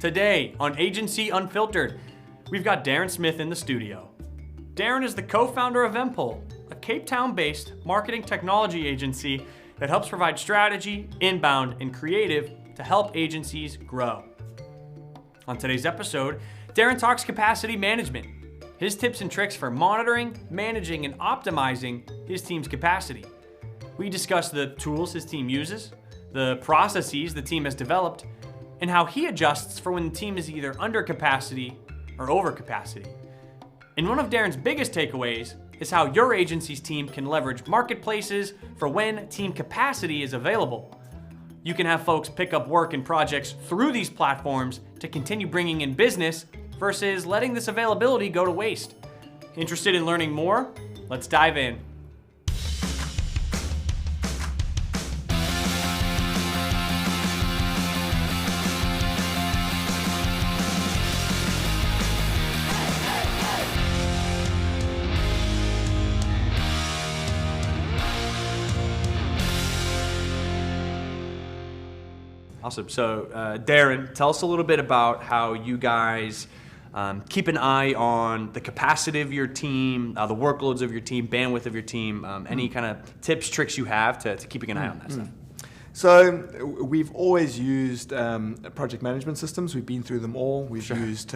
Today on Agency Unfiltered, we've got Daryn Smith in the studio. Daryn is the co-founder of MPULL, a Cape Town-based marketing technology agency that helps provide strategy, inbound, and creative to help agencies grow. On today's episode, Daryn talks capacity management, his tips and tricks for monitoring, managing, and optimizing his team's capacity. We discuss the tools his team uses, the processes the team has developed, and how he adjusts for when the team is either under capacity or over capacity. And one of Daryn's biggest takeaways is how your agency's team can leverage marketplaces for when team capacity is available. You can have folks pick up work and projects through these platforms to continue bringing in business versus letting this availability go to waste. Interested in learning more? Let's dive in. Awesome. So, Daryn, tell us a little bit about how you guys keep an eye on the capacity of your team, the workloads of your team, bandwidth of your team, any kind of tips, tricks you have to keeping an eye on that stuff. So we've always used project management systems. We've been through them all. We've used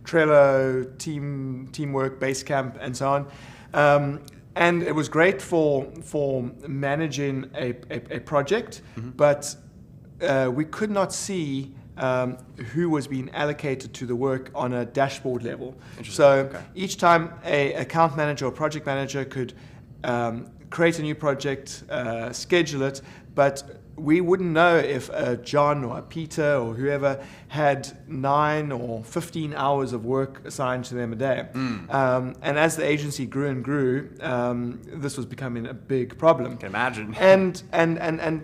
Trello, Teamwork, Basecamp, and so on. And it was great for managing a project, but we could not see who was being allocated to the work on a dashboard level. So each time a account manager or project manager could create a new project, schedule it, but we wouldn't know if a John or a Peter or whoever had 9 or 15 hours of work assigned to them a day. And as the agency grew and grew, this was becoming a big problem. I can imagine. And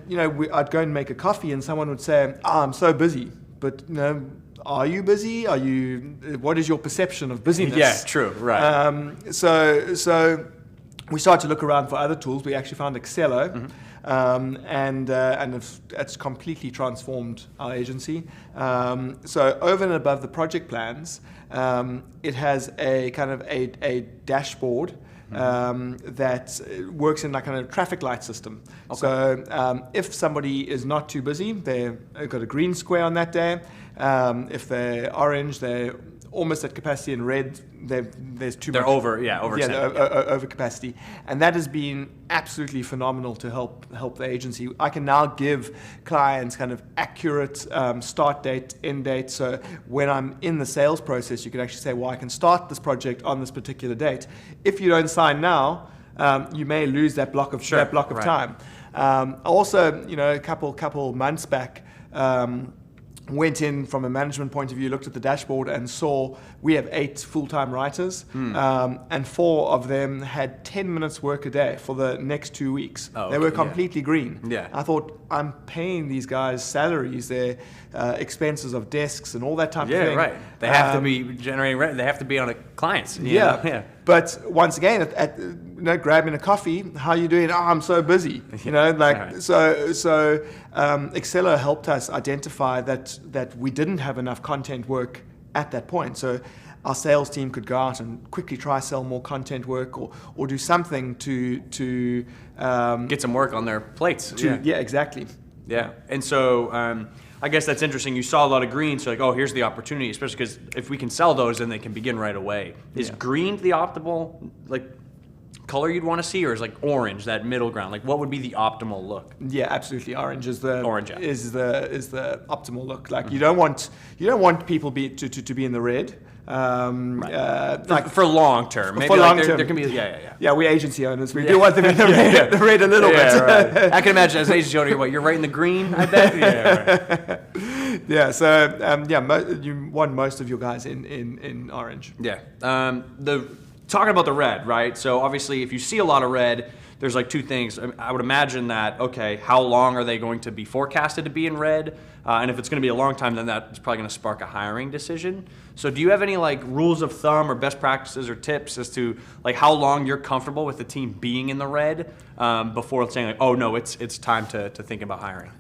you know, I'd go and make a coffee and someone would say, I'm so busy. But you know, are you busy? What is your perception of busyness? Yeah, true, right. So we started to look around for other tools. We actually found Excello. And it's completely transformed our agency. So over and above the project plans, it has a kind of a dashboard that works in like a traffic light system. Okay. So if somebody is not too busy, they've got a green square on that day. If they're orange, they're almost at capacity, and red, there's too much. They're over capacity, and that has been absolutely phenomenal to help the agency. I can now give clients kind of accurate start date, end date. So when I'm in the sales process, you can actually say, well, I can start this project on this particular date. If you don't sign now, you may lose that block of time. Also, you know, a couple months back. Went in from a management point of view, looked at the dashboard and saw we have 8 full-time writers, and 4 of them had 10 minutes work a day for the next 2 weeks. They were completely green. Yeah. I thought, I'm paying these guys salaries, their expenses of desks and all that type of thing. Yeah, right. They have to be generating revenue. They have to be on a clients. Yeah. But once again, grabbing a coffee, how are you doing? Oh, I'm so busy. You know, so Excello helped us identify that we didn't have enough content work at that point. So our sales team could go out and quickly try sell more content work or do something to get some work on their plates. Yeah, exactly. Yeah, and so I guess that's interesting. You saw a lot of green, so like, oh, here's the opportunity, especially because if we can sell those, then they can begin right away. Is green the optimal color you'd want to see, or is like orange that middle ground? Like, what would be the optimal look? Yeah, absolutely. Orange is the optimal look. Like you don't want people to be in the red. Like for long term, maybe for long term. There can be Yeah, we agency owners. We do want them in the red, the red a little bit. Right. I can imagine as an agency owner, you're right in the green. I bet. Right. Yeah. So you want most of your guys in orange. Yeah. Talking about the red, right? So obviously, if you see a lot of red, there's like 2 things. I would imagine that, okay, how long are they going to be forecasted to be in red? And if it's going to be a long time, then that's probably going to spark a hiring decision. So do you have any like rules of thumb or best practices or tips as to like how long you're comfortable with the team being in the red before saying like, oh no, it's time to think about hiring?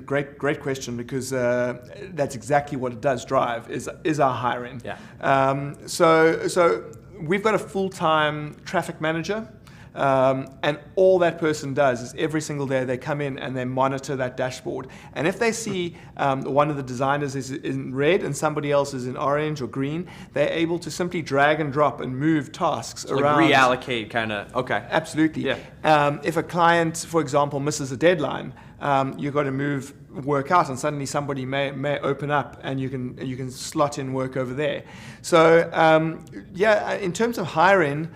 Great question, because that's exactly what it does drive is our hiring. Yeah. So we've got a full-time traffic manager. And all that person does is every single day they come in and they monitor that dashboard. And if they see one of the designers is in red and somebody else is in orange or green, they're able to simply drag and drop and move tasks around. Like reallocate, kind of. Okay. Absolutely. Yeah. If a client, for example, misses a deadline, you've got to move work out, and suddenly somebody may open up, and you can slot in work over there. So in terms of hiring,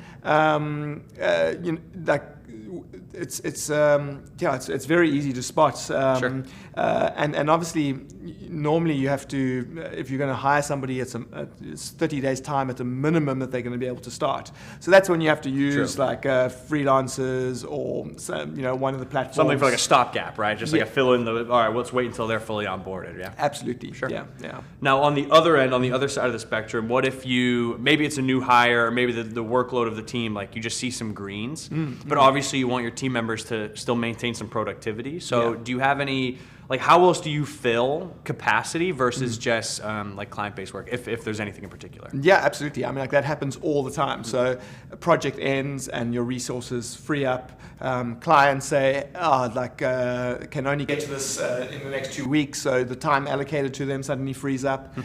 it's very easy to spot. Sure. And obviously, normally you have to, if you're going to hire somebody, it's 30 days time at the minimum that they're going to be able to start. So that's when you have to use freelancers or one of the platforms. Something for like a stopgap, right? Just like a fill in the. All right, let's wait until they're fully onboarded. Yeah. Absolutely. Sure. Yeah. Now on the other end, on the other side of the spectrum, what if maybe it's a new hire, or maybe the workload of the team, like you just see some greens, but obviously you want your team members to still maintain some productivity. So do you have any, like, how else do you fill capacity versus just like client-based work, if there's anything in particular? Yeah, absolutely. I mean, like that happens all the time. So a project ends and your resources free up. Clients say, can only get to this in the next 2 weeks. So the time allocated to them suddenly frees up.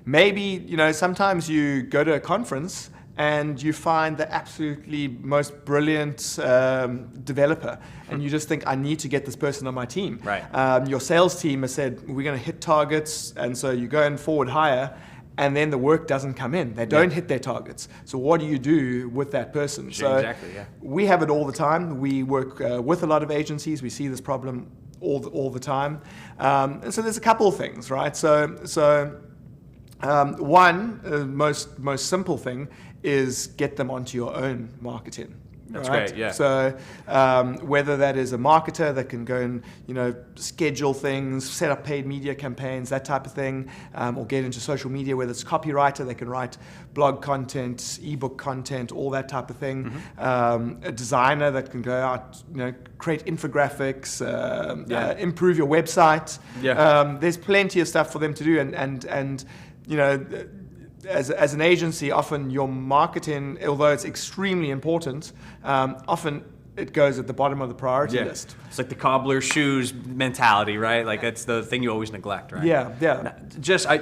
Maybe, sometimes you go to a conference and you find the absolutely most brilliant developer, and you just think, I need to get this person on my team. Right. Your sales team has said, we're going to hit targets, and so you go and forward hire, and then the work doesn't come in. They don't hit their targets. So what do you do with that person? We have it all the time. We work with a lot of agencies. We see this problem all the time. And so there's a couple of things, right? One, most simple thing is get them onto your own marketing. That's right? great, yeah. So whether that is a marketer that can go and schedule things, set up paid media campaigns, that type of thing, or get into social media, whether it's a copywriter, they can write blog content, ebook content, all that type of thing. A designer that can go out, create infographics, improve your website. There's plenty of stuff for them to do, and as an agency, often your marketing, although it's extremely important, often it goes at the bottom of the priority list. It's like the cobbler shoes mentality, right? Like that's the thing you always neglect, right? Yeah. Now,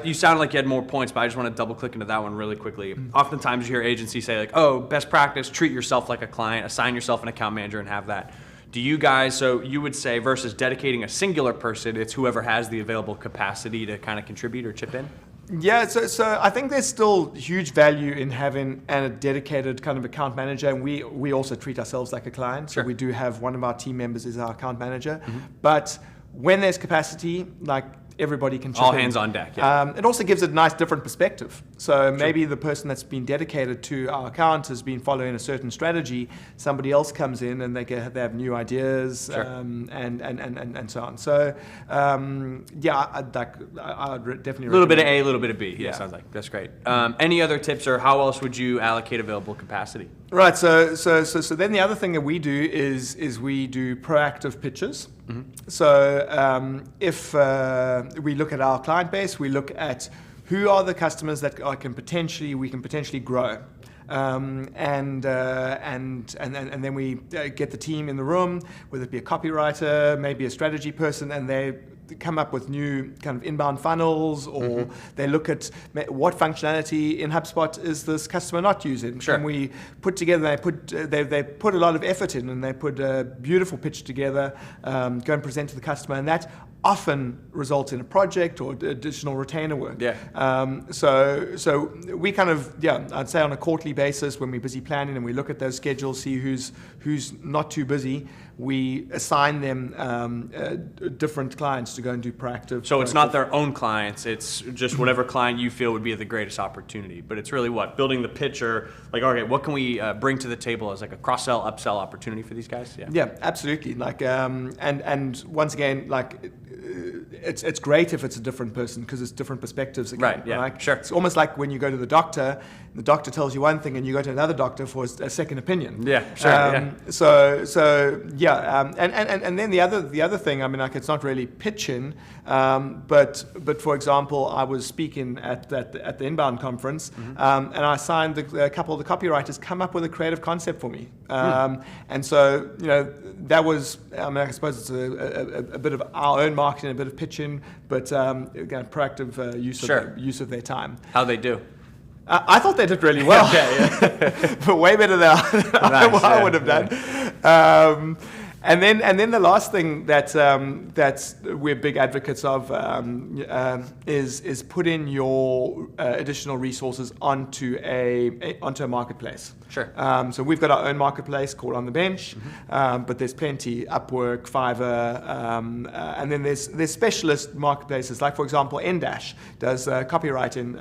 you sounded like you had more points, but I just want to double click into that one really quickly. Oftentimes you hear agencies say like, oh, best practice, treat yourself like a client, assign yourself an account manager and have that. Do you guys, so you would say versus dedicating a singular person, it's whoever has the available capacity to kind of contribute or chip in? Yeah, so I think there's still huge value in having a dedicated kind of account manager, and we also treat ourselves like a client. Sure. So we do have one of our team members is our account manager. But when there's capacity, like everybody can chip in. All hands on deck, yeah. It also gives it a nice different perspective. So maybe the person that's been dedicated to our account has been following a certain strategy. Somebody else comes in and they have new ideas, and so on. So I would definitely a little bit of A, a little bit of B. Yeah, sounds like that's great. Any other tips, or how else would you allocate available capacity? Right. So then the other thing that we do is we do proactive pitches. So if we look at our client base, we look at who are the customers that we can potentially grow, and then we get the team in the room, whether it be a copywriter, maybe a strategy person, and they come up with new kind of inbound funnels, or they look at what functionality in HubSpot is this customer not using. Sure. And we put together, they put a lot of effort in, and they put a beautiful pitch together, go and present to the customer, and that often results in a project or additional retainer work. So we kind of, I'd say on a quarterly basis when we're busy planning and we look at those schedules, see who's not too busy, we assign them different clients to go and do proactive. So it's not their own clients, it's just whatever client you feel would be the greatest opportunity. But it's really building the picture, like, okay, what can we bring to the table as like a cross-sell, upsell opportunity for these guys? Yeah, absolutely. Like, and once again, like, it's great if it's a different person because it's different perspectives again. Right, yeah, right? sure. It's almost like when you go to the doctor tells you one thing and you go to another doctor for a second opinion. Yeah, sure. And then the other thing, I mean, like, it's not really pitching, but for example, I was speaking at the Inbound conference, and I signed a couple of the copywriters come up with a creative concept for me, and so that was, I mean, I suppose it's a bit of our own marketing, a bit of pitching, but again, proactive use of their time. How they do? I thought they did really well. But way better than I would have done. And then the last thing that we're big advocates of is put in your additional resources onto a marketplace. Sure. So we've got our own marketplace called On the Bench, but there's plenty, Upwork, Fiverr, and then there's specialist marketplaces, like for example N-Dash does copywriting.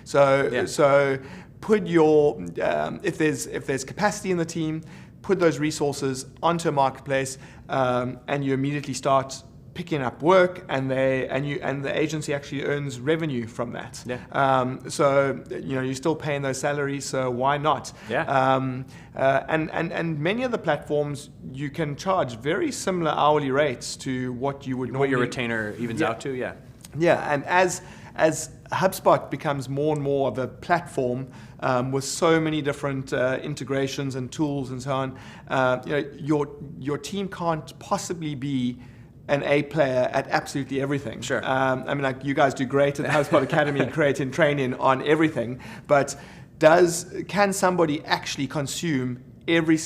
So put your if there's capacity in the team, put those resources onto a marketplace, and you immediately start picking up work, and the agency actually earns revenue from that. Yeah. So you're still paying those salaries, so why not? Yeah. And many of the platforms you can charge very similar hourly rates to what you would normally. What your retainer evens out to, yeah. Yeah, and as HubSpot becomes more and more of a platform with so many different integrations and tools and so on, your team can't possibly be an A player at absolutely everything. Sure. I mean, like, you guys do great at the HubSpot Academy, creating training on everything, but can somebody actually consume every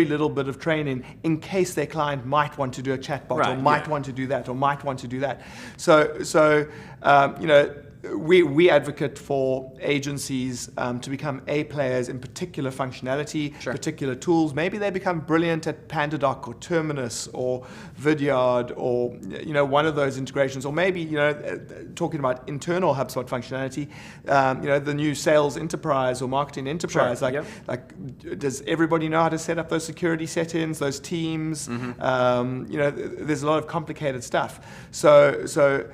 little bit of training in case their client might want to do a chatbot, or might want to do that, or might want to do that? So we advocate for agencies to become A players in particular functionality, particular tools. Maybe they become brilliant at PandaDoc or Terminus or Vidyard or one of those integrations, or maybe talking about internal HubSpot functionality, the new sales enterprise or marketing enterprise. Like, does everybody know how to set up those security settings, those teams? There's a lot of complicated stuff. So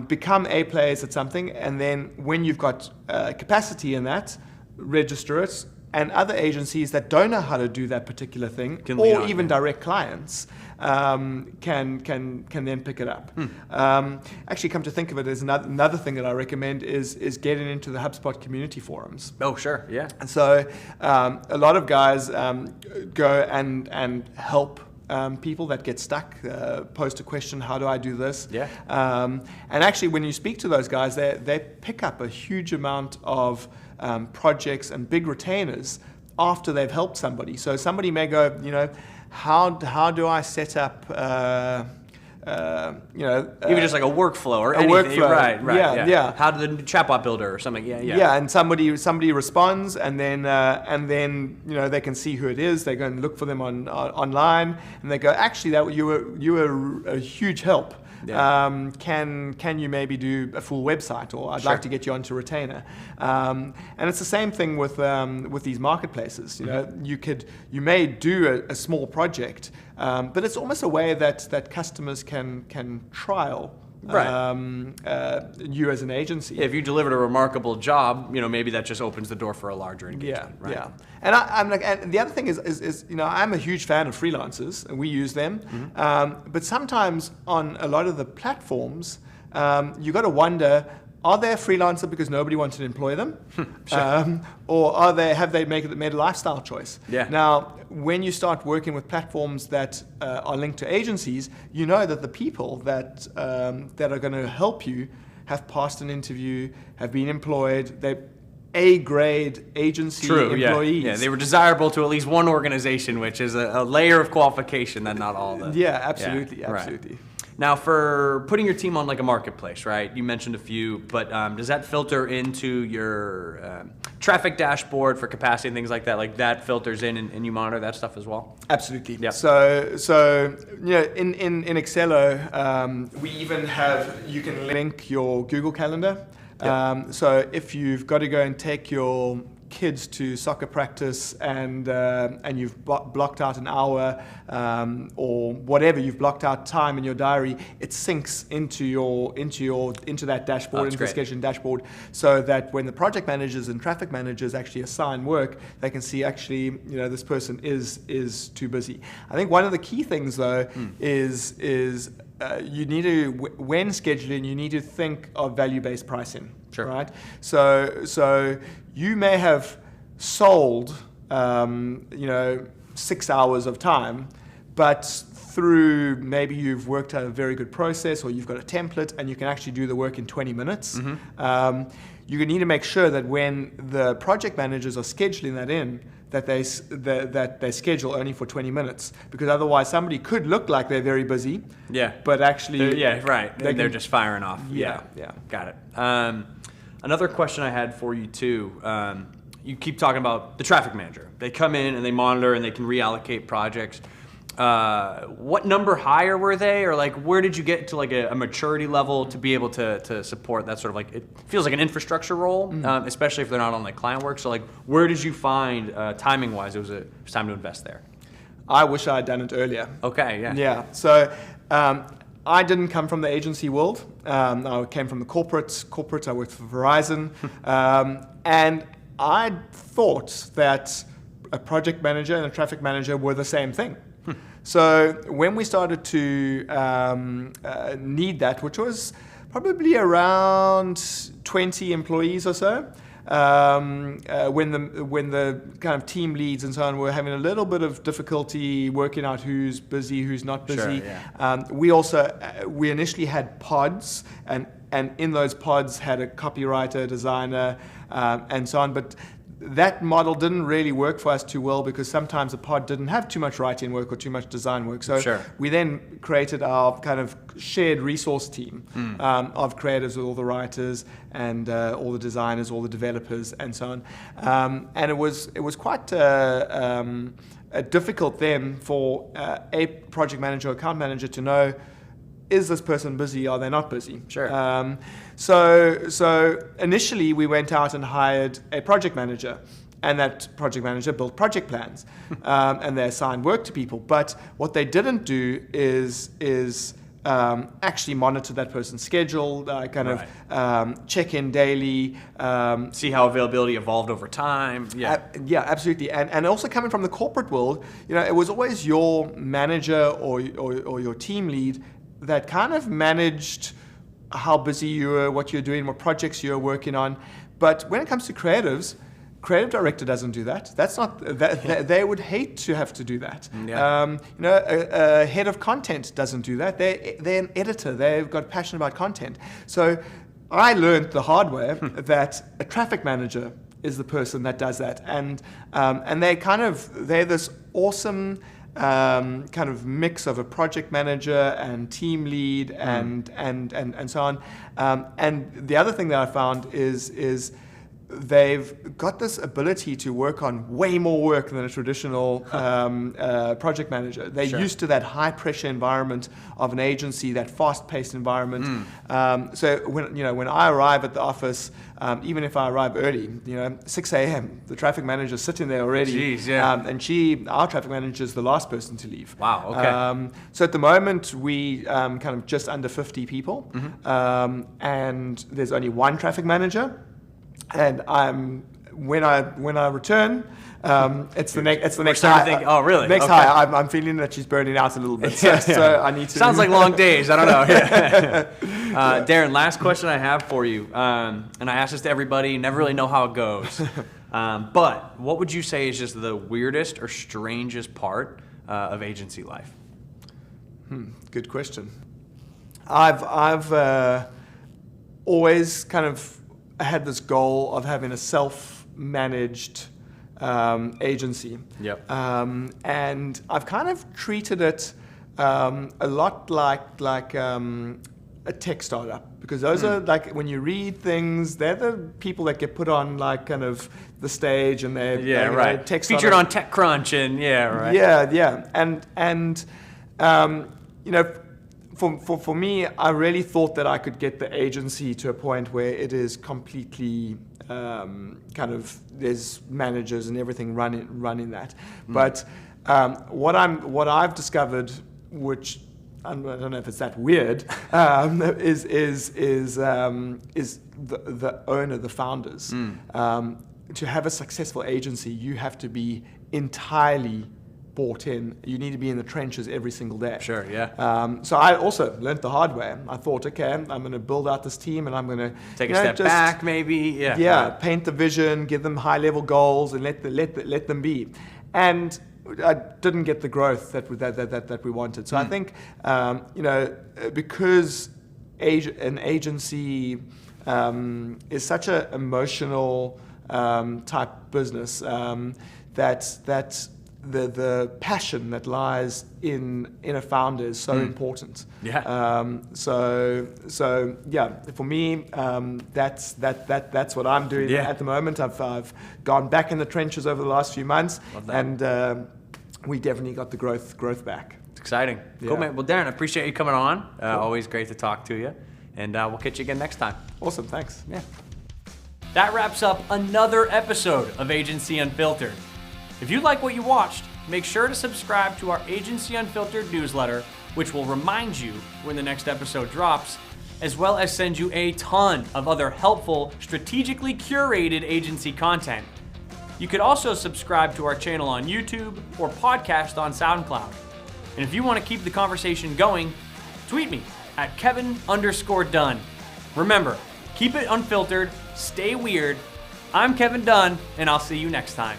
become A players at something, and then when you've got capacity in that, register it. And other agencies that don't know how to do that particular thing, or even direct clients, can then pick it up. Actually, come to think of it, there's another thing that I recommend is getting into the HubSpot community forums. Oh, sure, yeah. And so a lot of guys go and help people that get stuck, post a question, how do I do this? Yeah. And actually, when you speak to those guys, they pick up a huge amount of projects and big retainers after they've helped somebody. So somebody may go, how do I set up, even just like a workflow or anything. Workflow. Right. Yeah. How to the chatbot builder or something. Yeah. Yeah, and somebody responds, and then they can see who it is. They go and look for them online, and they go, actually, that you were a huge help. Yeah. Can you maybe do a full website, or I'd like to get you onto retainer. And it's the same thing with these marketplaces. You may do a small project, but it's almost a way that customers can trial. You as an agency. If you delivered a remarkable job, maybe that just opens the door for a larger engagement. Yeah. And I'm like, and the other thing is I'm a huge fan of freelancers, and we use them. But sometimes on a lot of the platforms, you got to wonder, are they a freelancer because nobody wanted to employ them? Or have they made a lifestyle choice? Yeah. Now, when you start working with platforms that are linked to agencies, you know that the people that are going to help you have passed an interview, have been employed, they're A-grade agency employees. Yeah, they were desirable to at least one organization, which is a layer of qualification that not all the... Yeah, absolutely. Right. Now, for putting your team on like a marketplace, right? You mentioned a few, but does that filter into your traffic dashboard for capacity and things like that? Like that filters in, and you monitor that stuff as well? Absolutely. Yeah. So in Excello, we even you can link your Google Calendar. So if you've got to go and take your kids to soccer practice and you've blocked out an hour or whatever, you've blocked out time in your diary, it syncs into that dashboard, into the scheduling dashboard, so that when the project managers and traffic managers actually assign work, they can see actually, this person is too busy. I think one of the key things though is you need to, when scheduling, you need to think of value-based pricing. Sure. Right. So you may have sold 6 hours of time, but through maybe you've worked out a very good process, or you've got a template and you can actually do the work in 20 minutes. You need to make sure that when the project managers are scheduling that in, that they schedule only for 20 minutes, because otherwise somebody could look like they're very busy, but actually they're just firing off. Yeah. Got it. Another question I had for you too, you keep talking about the traffic manager. They come in and they monitor and they can reallocate projects. What number higher were they, or like where did you get to like a maturity level to be able to support that sort of, like, it feels like an infrastructure role, especially if they're not on like client work. So like where did you find timing wise it was time to invest there? I wish I had done it earlier. Okay, Yeah. So I didn't come from the agency world. I came from the corporate. I worked for Verizon, and I thought that a project manager and a traffic manager were the same thing. So when we started to need that, which was probably around 20 employees or so, when the kind of team leads and so on were having a little bit of difficulty working out who's busy, who's not busy. Sure, we initially had pods, and in those pods had a copywriter, designer, and so on. But that model didn't really work for us too well, because sometimes a pod didn't have too much writing work or too much design work. So we then created our kind of shared resource team of creatives with all the writers and all the designers, all the developers, and so on. And it was quite difficult then for a project manager or account manager to know, is this person busy? Are they not busy? Sure. So initially we went out and hired a project manager, and that project manager built project plans, and they assigned work to people. But what they didn't do is actually monitor that person's schedule, check in daily, see how availability evolved over time. Yeah, absolutely. And also coming from the corporate world, it was always your manager or your team lead that kind of managed how busy you were, what you're doing, what projects you're working on. But when it comes to creatives, creative director doesn't do that. That's not that. They would hate to have to do that. A head of content doesn't do that. They're an editor. They've got passion about content. So I learned the hard way that a traffic manager is the person that does that, and they're this awesome kind of mix of a project manager and team lead and so on. And the other thing that I found is they've got this ability to work on way more work than a traditional project manager. They're used to that high pressure environment of an agency, that fast paced environment. So when I arrive at the office, even if I arrive early, 6 a.m., the traffic manager's sitting there already. Jeez, yeah. And our traffic manager is the last person to leave. Wow, okay. So at the moment, we kind of just under 50 people, and there's only one traffic manager. And when I return, it's the next high. Think, oh, really? Next high. I'm feeling that she's burning out a little bit. So I need to. Sounds like long days. I don't know. Daryn, last question I have for you, and I ask this to everybody. Never really know how it goes. But what would you say is just the weirdest or strangest part of agency life? Good question. I've always kind of had this goal of having a self-managed agency. Yep. And I've kind of treated it a lot like a tech startup, because those are like, when you read things, they're the people that get put on like kind of the stage, and they're tech featured on TechCrunch and and For me, I really thought that I could get the agency to a point where it is completely kind of there's managers and everything running that. But what I've discovered, which I don't know if it's that weird, is the owner, the founders. To have a successful agency, you have to be entirely bought in. You need to be in the trenches every single day. Sure, yeah. So I also learned the hard way. I thought, okay, I'm going to build out this team, and I'm going to take a step back, maybe. Yeah. Paint the vision, give them high-level goals, and let them be. And I didn't get the growth that we wanted. So I think because an agency is such an emotional type business, that the passion that lies in a founder is so important. Yeah. So yeah, for me, that's what I'm doing at the moment. I've gone back in the trenches over the last few months, and we definitely got the growth back. It's exciting. Cool, man. Well, Daryn, I appreciate you coming on. Cool. Always great to talk to you, and we'll catch you again next time. Awesome. Thanks. Yeah. That wraps up another episode of Agency Unfiltered. If you like what you watched, make sure to subscribe to our Agency Unfiltered newsletter, which will remind you when the next episode drops, as well as send you a ton of other helpful, strategically curated agency content. You could also subscribe to our channel on YouTube or podcast on SoundCloud. And if you want to keep the conversation going, tweet me at Kevin_Dunn. Remember, keep it unfiltered, stay weird. I'm Kevin Dunn, and I'll see you next time.